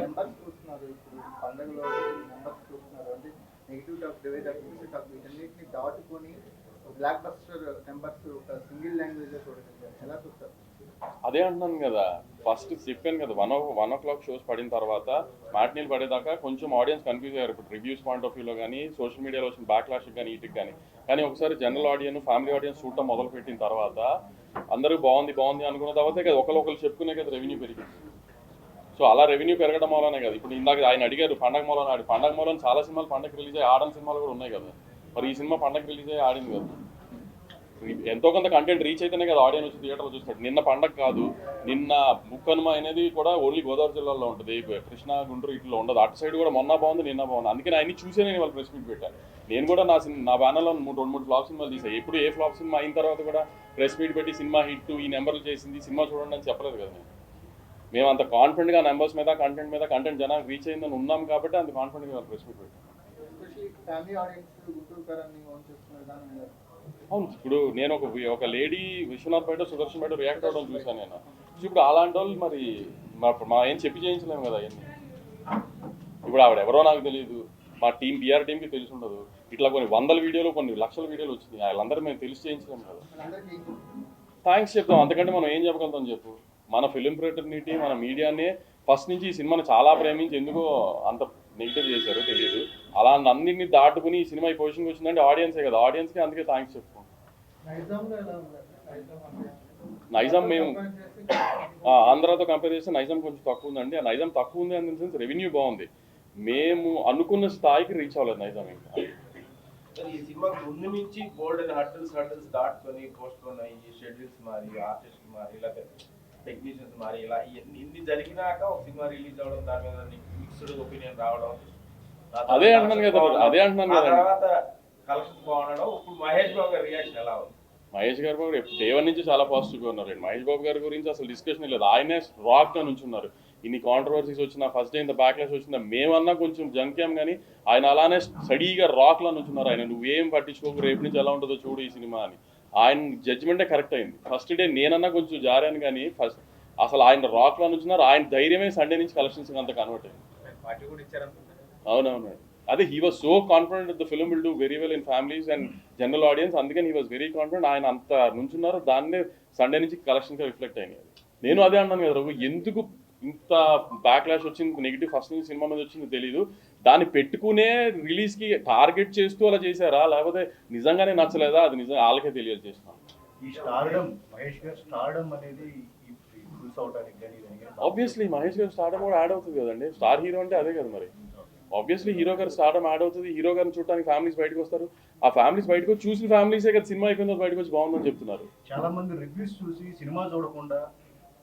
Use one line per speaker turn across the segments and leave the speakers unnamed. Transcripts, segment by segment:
Numbers చూస్తున్నారు ఇప్పుడు పండుగలో నెంబర్స్ చూస్తున్నారు అంటే negative talk divide positive talk వీటన్నిటిని దాటుకొని బ్లాక్ బస్టర్ నెంబర్స్ ఒక సింగిల్ లాంగ్వేజ్ లో చూడగలిగారు. ఎలా చూస్తారు?
అదే అంటున్నాను కదా, ఫస్ట్ చెప్పాను కదా, 1 o'clock షోస్ పడిన తర్వాత మ్యాట్నీలు పడేదాకా కొంచెం ఆడియన్స్ కన్ఫ్యూజ్ అయ్యారు. ఇప్పుడు రివ్యూస్ పాయింట్ ఆఫ్ వ్యూలో కానీ సోషల్ మీడియాలో వచ్చిన బ్యాక్లాష్ కానీ వీటికి కానీ ఒకసారి జనరల్ ఆడియన్స్ ఫ్యామిలీ ఆడియన్స్ చూడటం మొదలు పెట్టిన తర్వాత అందరూ బాగుంది అనుకున్న తర్వాతే కదా ఒకరు చెప్పుకునే కదా రెవెన్యూ పెరిగింది. సో అలా రెవెన్యూ పెరగడం వల్లనే కదా. ఇప్పుడు ఇందాక ఆయన అడిగారు పండగ మూలం చాలా సినిమాలు పండగ రిలీజ్ అయ్యి ఆడని సినిమాలు కూడా ఉన్నాయి కదా. మరి ఈ సినిమా పండగ రిలీజ్ అయ్యి ఆడింది కదా. ఎంతో కొంత కంటెంట్ రీచ్ అయితేనే కదా ఆడియన్స్ వచ్చి థియేటర్లో చూస్తాడు. నిన్న పండగ కాదు, నిన్న ముక్కనుమ అనేది కూడా ఓన్లీ గోదావరి జిల్లాలో ఉంటుంది, కృష్ణా గుంటూరు ఇట్లో ఉండదు. అటు సైడ్ కూడా మొన్న బాగుంది, నిన్న బాగుంది. అందుకని ఆయన్ని చూసే నేను వాళ్ళు ప్రెస్ మీట్ పెట్టాను. నేను కూడా నా బ్యానర్లో 2-3 ఫ్లాప్ సినిమాలు తీసాను. ఎప్పుడు ఏ ఫ్లాప్ సినిమా అయిన తర్వాత కూడా ప్రెస్ మీట్ పెట్టి సినిమా హిట్ ఈ నెంబర్లు చేసింది సినిమా చూడండి అని చెప్పలేదు కదా. మేము అంత కాన్ఫిడెంట్గా నెంబర్స్ మీద కంటెంట్ జనానికి రీచ్ అయిందని ఉన్నాం కాబట్టి అంత కాన్ఫిడెంట్గా ప్రెస్ మీట్ పెట్టాం. అవును, ఇప్పుడు నేను ఒక లేడీ విశ్వనాథ్ బయట సుదర్శన్ బయట రియాక్ట్ అవ్వడం చూశాను నేను. ఇప్పుడు అలాంటి వాళ్ళు మరి మా ఏం చెప్పి చేయించలేము కదా అవన్నీ. ఇప్పుడు ఆవిడ ఎవరో నాకు తెలియదు, మా బీఆర్ టీంకి తెలిసి ఉండదు. ఇట్లా కొన్ని 100 వీడియోలు కొన్ని లక్షల వీడియోలు వచ్చినాయి, వాళ్ళందరూ మేము తెలిసి చేయించలేము కదా. థ్యాంక్స్ చెప్తాం, అంతకంటే మనం ఏం చెప్పగలుగుతాం చెప్పు. మన ఫిలిం ఫ్రెటర్నిటీ మన మీడియానే ఫస్ట్ నుంచి ఈ సినిమాని చాలా ప్రేమించి ఎందుకో అంత నెగిటివ్ చేశారు తెలియదు. అలా అన్నింటినీ దాటుకుని ఈ సినిమా ఈ పొజిషన్కి వచ్చిందంటే ఆడియన్సే కదా. ఆడియన్స్కి అందుకే థ్యాంక్స్ చెప్పుకోం. నైజాం మేము ఆంధ్రాతో కంపేర్ చేస్తే నైజాం కొంచెం తక్కువ ఉందండి. ఆ నైజాం తక్కువ ఉంది అనే సెన్స్ రెవెన్యూ బాగుంది, మేము అనుకున్న స్థాయికి రీచ్ అవ్వలేదు నైజాం. ఇంకా
ఈ సినిమా ముందు నుంచి గోల్డెన్ హర్డల్స్ దాటుకొని పోస్ట్ పోన్ అయ్యి షెడ్యూల్స్ మారి ఆర్టిస్ట్ మారి ఇలా టెక్నీషియన్స్ మారి ఇలా ఇన్ని జరిగినాక ఒక సినిమా రిలీజ్ అవ్వడం, దాని మీద మిక్స్డ్ ఒపీనియన్ రావడం,
అదే అంటున్నాను కదా.
తర్వాత కలెక్షన్స్ బాగుండడం. ఇప్పుడు మహేష్ బాబు గారి రియాక్షన్ ఎలా ఉంది?
మహేష్ గారు బాబు డే 1 నుంచి చాలా పాజిటివ్గా ఉన్నారు. మహేష్ బాబు గారి గురించి అసలు డిస్కషన్ లేదు. ఆయనే రాక్గా నుంచున్నారు. ఇన్ని కాంట్రవర్సీస్ వచ్చినా ఫస్ట్ డే ఇంత బ్యాక్లాష్ వచ్చినా మేమన్నా కొంచెం జంక్యాం, కానీ ఆయన అలానే స్టడీగా రాక్లా నుంచున్నారు. ఆయన నువ్వేం పట్టించుకోకు, రేపు నుంచి ఎలా ఉంటుందో చూడు ఈ సినిమా అని. ఆయన జడ్జిమెంటే కరెక్ట్ అయింది. ఫస్ట్ డే నేనన్నా కొంచెం జారాను, కానీ అసలు ఆయన రాక్లా నుంచున్నారు. ఆయన ధైర్యమే సండే నుంచి కలెక్షన్స్ అంత కన్వర్ట్ అయింది. అవునవును, అదే he was so confident the film will do very well in families and general audience. అందుకని హీ వాజ్ వెరీ కాన్ఫిడెంట్. ఆయన అంత నుంచున్నారు, దాన్నే సండే నుంచి కలెక్షన్గా రిఫ్లెక్ట్ అయినాయి. నేను అదే అన్నాను కదా, ఎందుకు ఇంత బ్యాక్లాష్ వచ్చింది, నెగిటివ్ ఫస్ట్ నుంచి సినిమా మీద వచ్చింది తెలీదు. దాన్ని పెట్టుకునే రిలీజ్కి టార్గెట్ చేస్తూ అలా చేశారా, లేకపోతే నిజంగానే నచ్చలేదా, అది నిజంగా వాళ్ళకే తెలియదు చేస్తున్నాను. ఆబ్వియస్లీ మహేష్ గారు స్టార్డమ్ కూడా యాడ్ అవుతుంది కదండి. స్టార్ హీరో అంటే అదే కదా. మరి ఆబ్వియస్లీ హీరో గారు స్టార్డమ్ యాడ్ అవుతుంది. హీరో గారిని చూడడానికి ఫ్యామిలీస్ బయటకు వస్తారు. ఆ ఫ్యామిలీస్ బయటకు వచ్చి చూసిన ఫ్యామిలీసే కదా సినిమా అయిపోయిన బయటకు వచ్చి బాగుందని చెప్తున్నారు.
చాలా మంది రివ్యూస్ చూసి సినిమా చూడకుండా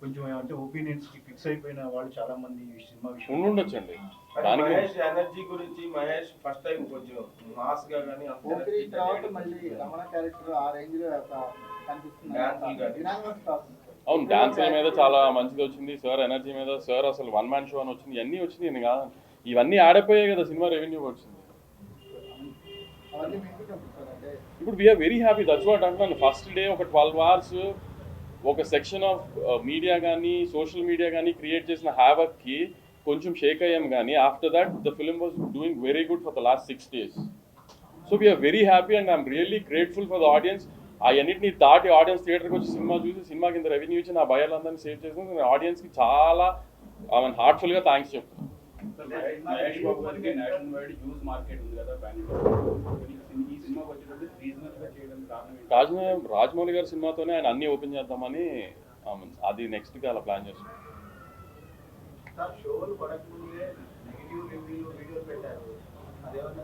కొంచెం అంటే ఒపీనియన్స్ కి ఫిక్స్ అయిపోయిన వాళ్ళు చాలా మంది ఈ సినిమా విషయం
ఉండొచ్చండి.
మహేష్ ఎనర్జీ గురించి మహేష్ ఫస్ట్ టైం కొంచెం మాస్ గా గానీ
అవును, డాన్సుల మీద చాలా మంచిది వచ్చింది. సార్ ఎనర్జీ మీద, సార్ అసలు 1 man షో అని వచ్చింది. ఇవన్నీ వచ్చింది కాదు, ఇవన్నీ ఆడపోయాయి కదా సినిమా రెవెన్యూ వచ్చింది. ఇప్పుడు we're very happy. That's what అంటున్నాను. ఫస్ట్ డే ఒక 12 hours ఒక సెక్షన్ ఆఫ్ మీడియా కానీ సోషల్ మీడియా కానీ క్రియేట్ చేసిన హ్యావక్కి కొంచెం షేక్ అయ్యాం, కానీ after that the film was doing very good for the last 6 days. So we're very happy and I'm really grateful for the audience. అవన్నింటినీ దాటి ఆడియన్స్ థియేటర్కి వచ్చి సినిమా చూసి సినిమా కింద రెవెన్యూ ఇచ్చి నా భయాలందరినీ సేవ్ చేసిన నేను ఆడియన్స్కి చాలా హార్ట్ఫుల్గా థ్యాంక్స్ చెప్తున్నాను.
మహేష్ బాబు గారికి నేషనల్ వైడ్ హ్యూజ్ మార్కెట్ ఉంది కదా ఈ సినిమాకి వచ్చేటప్పుడు రీజనల్గా చేయడానికి కారణం
రాజమౌళి గారి సినిమాతోనే ఆయన అన్ని ఓపెన్ చేద్దామని అది నెక్స్ట్గా అలా ప్లాన్ చేస్తున్నాం.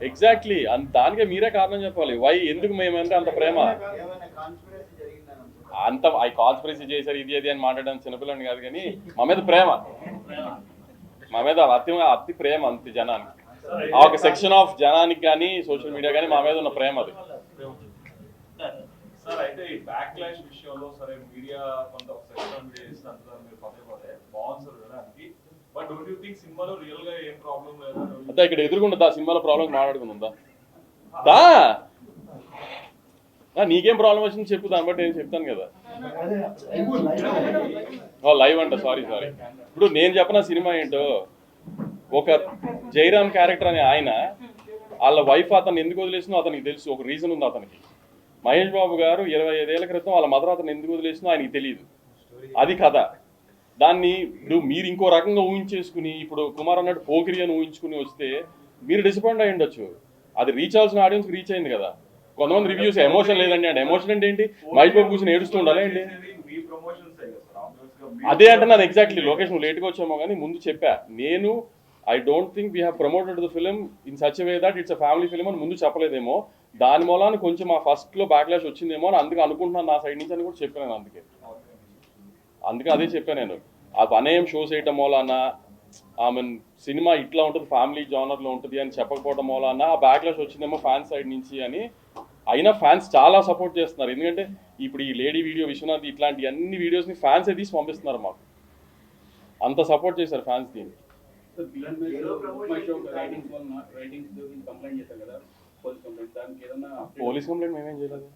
ఎగ్జాక్ట్లీ, దానికే మీరే కారణం చెప్పాలి. వై, ఎందుకు మేమంటే అంత ప్రేమ, అంత కాన్స్పిరసీ చేశారు ఇది అది అని మాట్లాడడానికి చిన్నపిల్లని కాదు, కానీ మా మీద ప్రేమ, మా మీద అతి ప్రేమ అంతే జనానికి. ఆ ఒక సెక్షన్ ఆఫ్ జనానికి కానీ సోషల్ మీడియా కానీ మా మీద ఉన్న ప్రేమ అది.
సార్ అయితే ఈ బ్యాక్లాష్ విషయంలో సరే మీడియా కొంత ఒక సెక్షన్ మీడియా చేస్తే అంతా మీరు పదే బాగుంది సార్ వినడానికి. బట్ డోంట్ యూ థింక్ సినిమాలో రియల్ గా ఏం ప్రాబ్లం లేదా?
అంతా ఇక్కడ ఎదుర్కొంటుందా సినిమాలో ప్రాబ్లం మాట్లాడుకుందా? నీకేం ప్రాబ్లం వచ్చింది చెప్పు, దాన్ని బట్టి నేను చెప్తాను కదా. లైవ్ అంట, సారీ. ఇప్పుడు నేను చెప్పనా సినిమా ఏంటో, ఒక జైరామ్ క్యారెక్టర్ అనే ఆయన వాళ్ళ వైఫ్ అతను ఎందుకు వదిలేసినో అతనికి తెలుసు, ఒక రీజన్ ఉంది అతనికి. మహేష్ బాబు గారు 25 ఏళ్ల క్రితం వాళ్ళ మదర్ అతను ఎందుకు వదిలేసినో ఆయనకి తెలియదు. అది కథ. దాన్ని ఇప్పుడు మీరు ఇంకో రకంగా ఊహించేసుకుని, ఇప్పుడు కుమార్ అన్నట్టు పోకిరి అని ఊహించుకుని వస్తే మీరు డిసప్పాయింట్ అయ్యి ఉండొచ్చు. అది రీచ్ అవ్వాల్సిన ఆడియన్స్కి రీచ్ అయింది కదా. కొంతమంది రివ్యూస్ ఎమోషన్ లేదండి అంటే, ఎమోషన్ అంటే ఏంటి? మహేష్ బాబు కూర్చొని ఏడుస్తూ ఉండాలి ఏంటి? అదే అంటే నాది ఎగ్జాక్ట్లీ. లోకేష్ నువ్వు లేట్గా వచ్చామో కానీ ముందు చెప్పా నేను, I don't think we have promoted the film in such way that it's a family film అని ముందు చెప్పలేదేమో. దాని మూలాన కొంచెం ఆ ఫస్ట్లో బ్యాక్లాష్ వచ్చిందేమో అని అందుకే అనుకుంటున్నాను నా సైడ్ నుంచి అని కూడా చెప్పాను. అందుకే అదే చెప్పాను నేను. ఆ అనేం షోస్ వేయటం మూలాన, ఆమె సినిమా ఇట్లా ఉంటుంది ఫ్యామిలీ జానర్లో ఉంటుంది అని చెప్పకపోవడం మూలాన ఆ బ్యాక్లాష్ వచ్చిందేమో ఫ్యాన్స్ సైడ్ నుంచి అని. అయినా ఫ్యాన్స్ చాలా సపోర్ట్ చేస్తున్నారు. ఎందుకంటే ఇప్పుడు ఈ లేడీ వీడియో విశ్వనాథ్ ఇట్లాంటి అన్ని వీడియోస్ని ఫ్యాన్సే తీసి పంపిస్తున్నారు మాకు. అంత సపోర్ట్ చేశారు ఫ్యాన్స్ దీన్ని. పోలీస్ కంప్లైంట్ మేమేం చేయలేదు.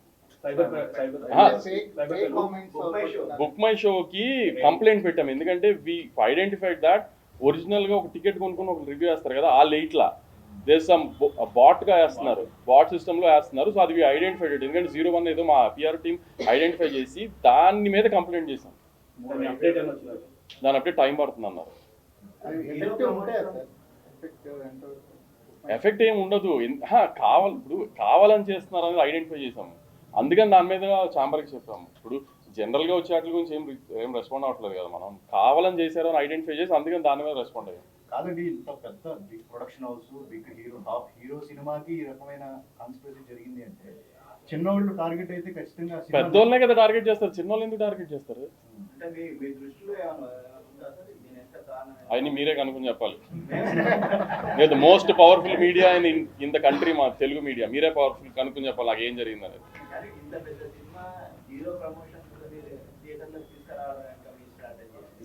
బుక్ మై షోకి కంప్లైంట్ పెట్టాము. ఎందుకంటే వి ఐడెంటిఫైడ్ దాట్ ఒరిజినల్గా ఒక టికెట్ కొనుక్కొని ఒక రివ్యూ వేస్తారు కదా, ఆ లేట్లా దేర్ సమ్ బాట్గా వేస్తున్నారు, బాట్ సిస్టంలో వేస్తున్నారు. సో అది ఐడెంటిఫైడ్. ఎందుకంటే 01 ఏదో మా పిఆర్ టీమ్ ఐడెంటిఫై చేసి దాని మీద కంప్లైంట్ చేశాం. దాని అప్డేట్ టైం పడుతుంది అన్నారు. ఎఫెక్ట్ ఏమి ఉండదు. ఇప్పుడు కావాలని చేస్తున్నారు అనేది ఐడెంటిఫై చేసాము. అందుకని దాని మీద ఛాంబర్కి చెప్పాము. ఇప్పుడు జనరల్గా వచ్చే వాటి గురించి ఏం రెస్పాండ్ అవ్వట్లేదు కదా, మనం కావాలని చేశారు అని ఐడెంటిఫై చేసి అందుకని దాని మీద రెస్పాండ్ అయ్యాం.
కాదండి, ఇంత పెద్ద big production house, big hero, top hero సినిమాకి ఈ రకమైన కాన్స్పిరసీ జరిగింది అంటే చిన్నోళ్ళు టార్గెట్ అయితే ఖచ్చితంగా
పెద్దోళ్ళనే కదా టార్గెట్ చేస్తారు, చిన్నోళ్ళు ఎందుకు టార్గెట్ చేస్తారు? అవన్నీ మీరే కనుక్కొని చెప్పాలి. లేదు most powerful media in the country మా తెలుగు మీడియా, మీరే పవర్ఫుల్ కనుక్కొని చెప్పాలి నాకు ఏం జరిగింది అనేది.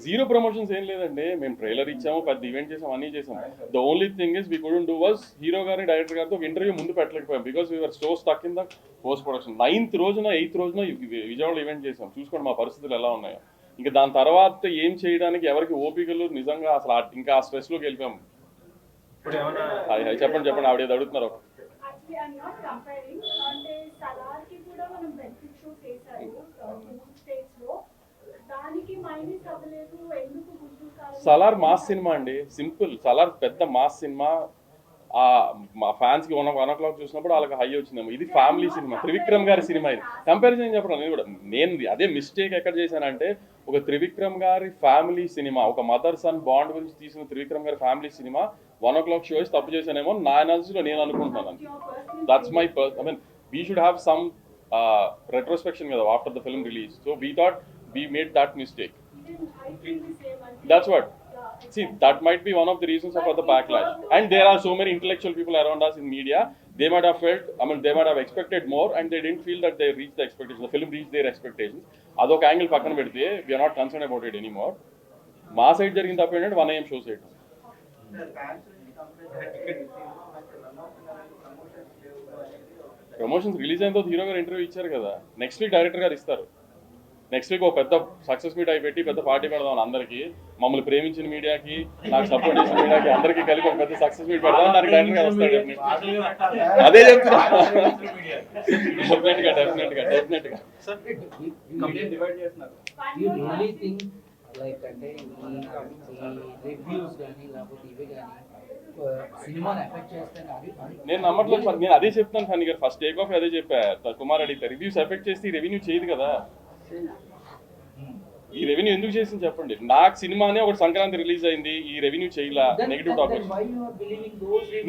జీరో ప్రమోషన్స్ ఏం లేదండి. మేము ట్రైలర్ ఇచ్చాము, పెద్ద ఈవెంట్ చేసాము, అన్నీ చేసాము. The only thing is we couldn't do was hero గారిని డైరెక్టర్ గారితో ఒక ఇంటర్వ్యూ ముందు పెట్టలేకపోయాం. Because we're so stuck in the post production. 9th రోజున 8th రోజున విజయవాడలో ఈవెంట్ చేసాం. చూసుకోండి మా పరిస్థితులు ఎలా ఉన్నాయో. ఇంకా దాని తర్వాత ఏం చేయడానికి ఎవరికి ఓపికలు నిజంగా అసలు ఇంకా ఆ స్ట్రెస్లోకి వెళ్ళిపోయాము. చెప్పండి ఆవిడ అడుగుతున్నారు. సలార్ మాస్ సినిమా అండి, సింపుల్. సలార్ పెద్ద మాస్ సినిమా. మా ఫ్యాన్స్కి 1 o'clock చూసినప్పుడు వాళ్ళకి హై వచ్చిందేమో. ఇది ఫ్యామిలీ సినిమా, త్రివిక్రమ్ గారి సినిమా. ఇది కంపారిజన్ చెప్పడం నేను అదే మిస్టేక్ ఎక్కడ చేశానంటే, ఒక త్రివిక్రమ్ గారి ఫ్యామిలీ సినిమా, ఒక మదర్ సన్ బాండ్ గురించి తీసిన త్రివిక్రమ్ గారి ఫ్యామిలీ సినిమా 1 o'clock షో వేసి తప్పు చేశానేమో నా ఎనాలిసిస్లో నేను అనుకుంటున్నాను. That's my I mean we should have some retrospection కదా after the film release. So we thought we made that mistake. That's what. See, that might be one of the reasons of the backlash. And there are so many intellectual people around us in media. They might have felt, they might have expected more, and they didn't feel that they reached the expectations. The film reached their expectations. Adok angle pakkana pedithe, we are not concerned about it anymore. మా side జరిగిన తప్పు ఏంటంటే 1 AM show చేయడం. Promotions release అయిన తర్వాత hero గారు interview ఇచ్చారు కదా, నెక్స్ట్ వీక్ డైరెక్టర్ గారు ఇస్తారు. నెక్స్ట్ వీక్ ఒక పెద్ద సక్సెస్ మీట్ అయి పెట్టి పెద్ద పార్టీ పెడదాం అందరికీ, మమ్మల్ని ప్రేమించిన మీడియాకి, నాకు సపోర్ట్ చేసిన మీడియాకి అందరికీ కలిపి ఒక పెద్ద సక్సెస్ మీట్ పెడదాం. దానికి డైరెక్టర్ గారు వస్తాడు. అదే చెప్తున్నా. డెఫినెట్గా నేను నమ్మట్లేదు సార్. నేను అదే చెప్తాను ఫనీ గారు, ఫస్ట్ టేక్ ఆఫ్ అదే చెప్పా. కుమార్ అడిగితే రివ్యూస్ ఎఫెక్ట్ చేస్తే ఈ రెవెన్యూ చేయదు కదా. ఈ రెవెన్యూ ఎందుకు చేసింది చెప్పండి. నాకు సినిమానే ఒకటి సంక్రాంతి రిలీజ్ అయింది, ఈ రెవెన్యూ చేయలా, నెగిటివ్ టాక్.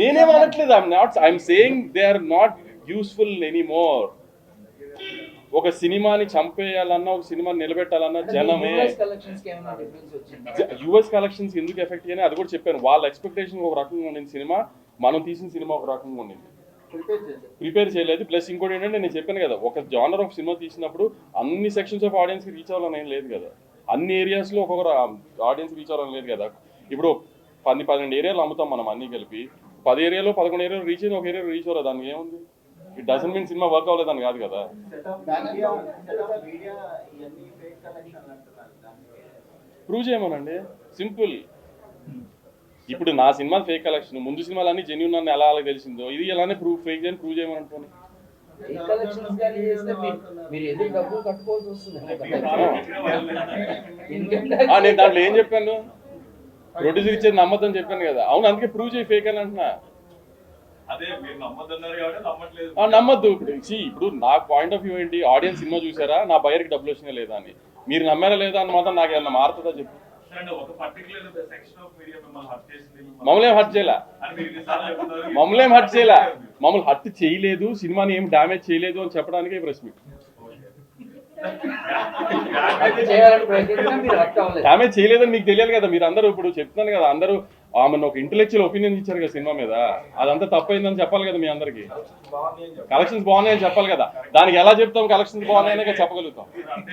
నేనేం అనట్లేదు. I'm saying they are not useful anymore. ఒక సినిమాని చంపేయాలన్నా, ఒక సినిమాని నిలబెట్టాలన్నా జనమే. యుఎస్ కలెక్షన్స్ ఎందుకు ఎఫెక్ట్ అయ్యాయి అది కూడా చెప్పాను. వాళ్ళ ఎక్స్పెక్టేషన్ ఒక రకంగా ఉండింది సినిమా, మనం తీసిన సినిమా ఒక రకంగా ఉండింది. ప్రిపేర్ చేయలేదు. ప్లస్ ఇంకోటి ఏంటంటే నేను చెప్పాను కదా, ఒక జానర్ ఆఫ్ సినిమా తీసినప్పుడు అన్ని సెక్షన్స్ ఆఫ్ ఆడియన్స్కి రీచ్ అవ్వాలని ఏం లేదు కదా, అన్ని ఏరియాస్లో ఒక్కొక్కరు ఆడియన్స్కి రీచ్ అవ్వాలని లేదు కదా. ఇప్పుడు 10-12 ఏరియాలు అమ్ముతాం మనం అన్నీ కలిపి, 10 ఏరియాలో 11 ఏరియాలు రీచ్ అయింది, ఒక ఏరియా రీచ్ అవ్వలేదు, దానికి ఏముంది? It doesn't mean cinema work అవ్వలేదని కాదు కదా. ప్రూవ్ చేయమనండి, సింపుల్. ఇప్పుడు నా సినిమా ఫేక్ కలెక్షన్, ముందు సినిమాలన్నీ జెన్యూన్ అని ఎలా అలాగే తెలిసిందో, ఇది ఎలానే ఫేక్ అని ప్రూవ్ చేయమని అనుకోండి.
కలెక్షన్స్ కానీ చేస్తే మీరు ఎందుకు డబ్బులు కట్టుకోవాల్సి వస్తుంది?
నేను దాంట్లో ఏం చెప్పాను, ప్రొడ్యూసర్ ఇచ్చేది నమ్మద్దని చెప్పాను కదా. అవును, అందుకే ప్రూవ్ చేయి ఫేక్ అని అంటున్నా.
అదే మీరు నమ్మద్దన్నారు కాబట్టి నమ్మట్లేదు.
నమ్మద్దు. ఇప్పుడు నా పాయింట్ ఆఫ్ వ్యూ ఏంటి, ఆడియన్స్ సినిమా చూసారా, నా బయర్కి డబ్బులు వచ్చినా లేదా అని. మీరు నమ్మారా లేదా అని మాత్రం నాకు ఏమన్నా మారుతుందా చెప్పు.
ఒక పర్టికులర్ సెక్షన్ ఆఫ్ మీడియా మిమ్మల్ని హర్ట్ చేసింది,
మమ్మల్ని ఏం హర్ట్ చేయలే,
అని మీరు ఎన్నిసార్లు చెప్తున్నారు?
మమ్మల్ని ఏం హర్ట్ చేయలే, మమ్మల్ని హర్ట్ చేయలేదు, సినిమాని ఏం డ్యామేజ్ చేయలేదు అని చెప్పడానికి ప్రెస్ మీట్. డ్యామేజ్ చేయలేదని మీకు తెలియాలి కదా. మీరు అందరూ ఇప్పుడు చెప్తున్నాను కదా, అందరూ ఆమెను ఒక ఇంటెలెక్చువల్ ఒపీనియన్ ఇచ్చారు కదా సినిమా మీద, అదంతా తప్పైందని చెప్పాలి కదా మీ అందరికి. కలెక్షన్స్ బాగున్నాయని చెప్పాలి కదా. దానికి ఎలా చెప్తాం, కలెక్షన్స్ బాగున్నాయనే చెప్పగలుగుతాం.